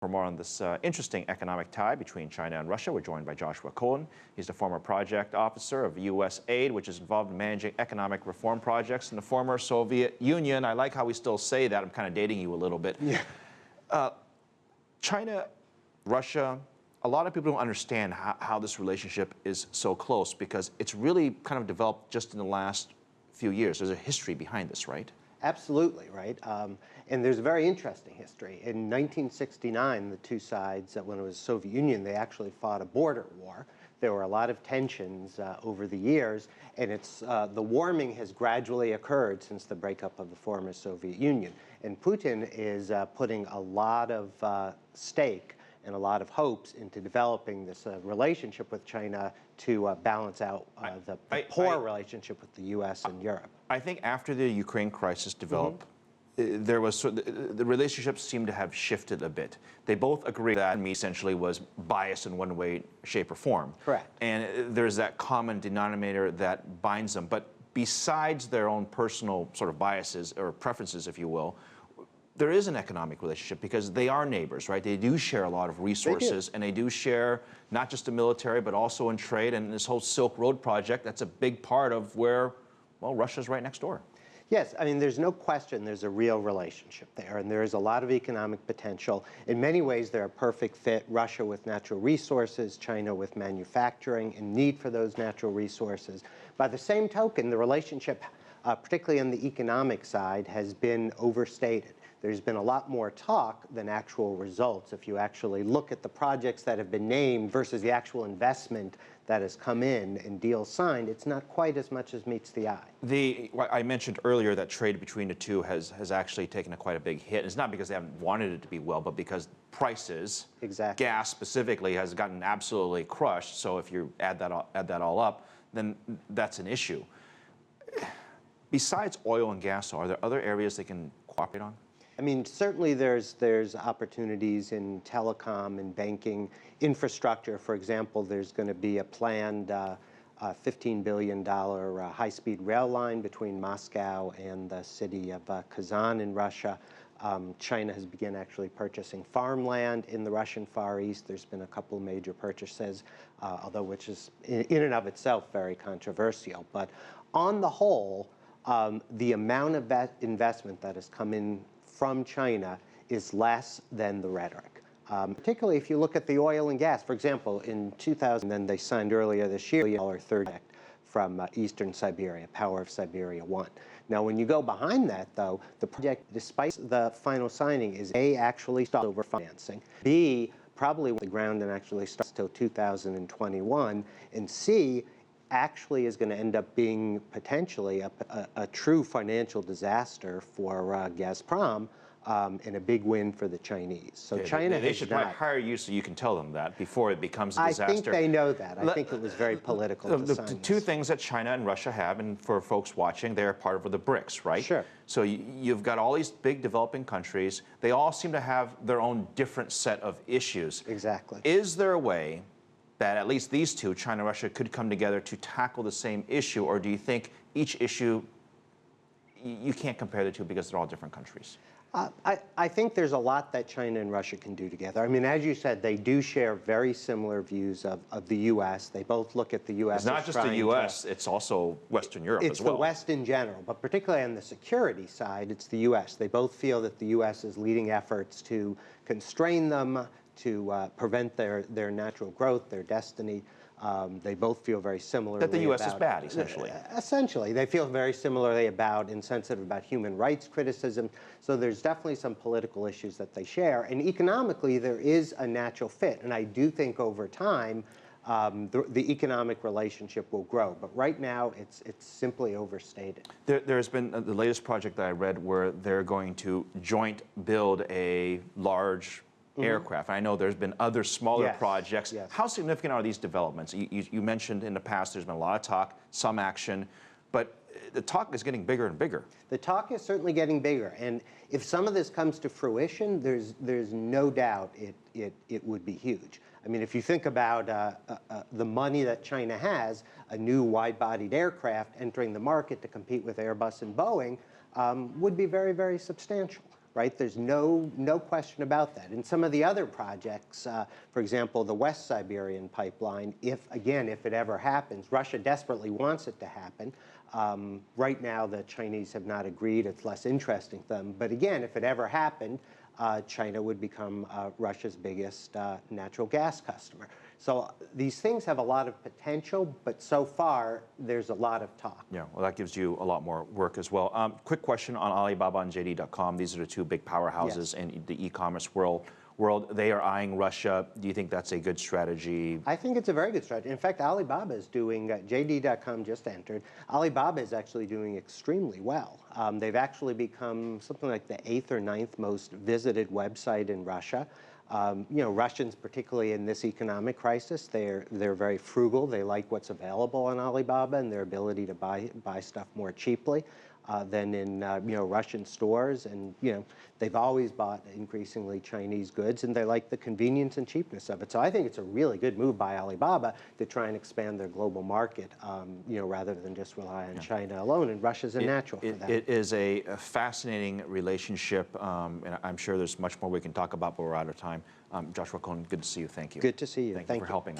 For more on this interesting economic tie between China and Russia, we're joined by Joshua Cohen. He's the former project officer of USAID, which is involved in managing economic reform projects in the former Soviet Union. I like how we still say that. I'm kind of dating you a little bit. Yeah. China, Russia, a lot of people don't understand how this relationship is so close because it's really kind of developed just in the last few years. There's a history behind this, right? Absolutely, right. And there's a very interesting history. In 1969, the two sides, when it was the Soviet Union, they actually fought a border war. There were a lot of tensions over the years, and the warming has gradually occurred since the breakup of the former Soviet Union. And Putin is putting a lot of stake and a lot of hopes into developing this relationship with China to balance out the poor relationship with the U.S. and Europe. I think after the Ukraine crisis developed, there was the relationships seemed to have shifted a bit. They both agreed that me essentially was biased in one way, shape, or form. Correct. And there's that common denominator that binds them. But besides their own personal sort of biases or preferences, if you will, there is an economic relationship because they are neighbors, right? They do share a lot of resources, and they do share not just the military, but also in trade. And this whole Silk Road project, that's a big part of where, well, Russia's right next door. Yes, I mean, there's no question there's a real relationship there, and there is a lot of economic potential. In many ways, they're a perfect fit, Russia with natural resources, China with manufacturing and need for those natural resources. By the same token, the relationship, particularly on the economic side, has been overstated. There's been a lot more talk than actual results. If you actually look at the projects that have been named versus the actual investment that has come in and deals signed, it's not quite as much as meets the eye. I mentioned earlier that trade between the two has actually taken quite a big hit. It's not because they haven't wanted it to be well, but because prices, exactly. Gas specifically, has gotten absolutely crushed. So if you add that all up, then that's an issue. Besides oil and gas, are there other areas they can cooperate on? I mean, certainly there's opportunities in telecom and banking infrastructure. For example, there's going to be a planned $15 billion high-speed rail line between Moscow and the city of Kazan in Russia. China has begun actually purchasing farmland in the Russian Far East. There's been a couple major purchases, although which is in and of itself very controversial. But on the whole, the amount of that investment that has come in from China is less than the rhetoric. Particularly if you look at the oil and gas. For example, in 2000, then they signed earlier this year a third project from Eastern Siberia, Power of Siberia 1. Now, when you go behind that, though, the project, despite the final signing, is A, actually stopped over financing, B, probably won't the ground and actually starts till 2021, and C, actually is going to end up being potentially a true financial disaster for Gazprom and a big win for the Chinese. So China they should probably hire you so you can tell them that before it becomes a disaster. I think they know that. I think it was very political to sign the two things that China and Russia have, and for folks watching, they're part of the BRICS, right? Sure. So you've got all these big developing countries. They all seem to have their own different set of issues. Exactly. Is there a way that at least these two, China and Russia, could come together to tackle the same issue, or do you think each issue, you can't compare the two because they're all different countries? I think there's a lot that China and Russia can do together. I mean, as you said, they do share very similar views of the U.S. They both look at the U.S. It's not just the U.S., it's also Western Europe as well. It's the West in general, but particularly on the security side, it's the U.S. They both feel that the U.S. is leading efforts to constrain them, to prevent their natural growth, their destiny. They both feel very similarly that the U.S. is bad, essentially. Essentially. They feel very similarly insensitive about human rights criticism. So there's definitely some political issues that they share. And economically, there is a natural fit. And I do think over time, the economic relationship will grow. But right now, it's simply overstated. There's been the latest project that I read where they're going to joint build a large aircraft. I know there's been other smaller projects. Yes. How significant are these developments? You mentioned in the past there's been a lot of talk, some action, but the talk is getting bigger and bigger. The talk is certainly getting bigger, and if some of this comes to fruition, there's no doubt it would be huge. I mean, if you think about the money that China has, a new wide-bodied aircraft entering the market to compete with Airbus and Boeing would be very, very substantial. right? There's no question about that. And some of the other projects, for example, the West Siberian pipeline, if it ever happens, Russia desperately wants it to happen. Right now, the Chinese have not agreed. It's less interesting to them. But again, if it ever happened, China would become Russia's biggest natural gas customer. So these things have a lot of potential, but so far there's a lot of talk. Yeah, well, that gives you a lot more work as well. Quick question on Alibaba and JD.com. These are the two big powerhouses in the e-commerce world. They are eyeing Russia. Do you think that's a good strategy? I think it's a very good strategy. In fact, Alibaba is doing, JD.com just entered. Alibaba is actually doing extremely well. They've actually become something like the 8th or 9th most visited website in Russia. Russians, particularly in this economic crisis, they're very frugal. They like what's available on Alibaba and their ability to buy stuff more cheaply than in Russian stores. And they've always bought increasingly Chinese goods, and they like the convenience and cheapness of it. So I think it's a really good move by Alibaba to try and expand their global market, rather than just rely on China alone. And Russia's a natural for that. It is a fascinating relationship, and I'm sure there's much more we can talk about, but we're out of time. Joshua Cohen, good to see you. Thank you. Good to see you. Thank you for helping us.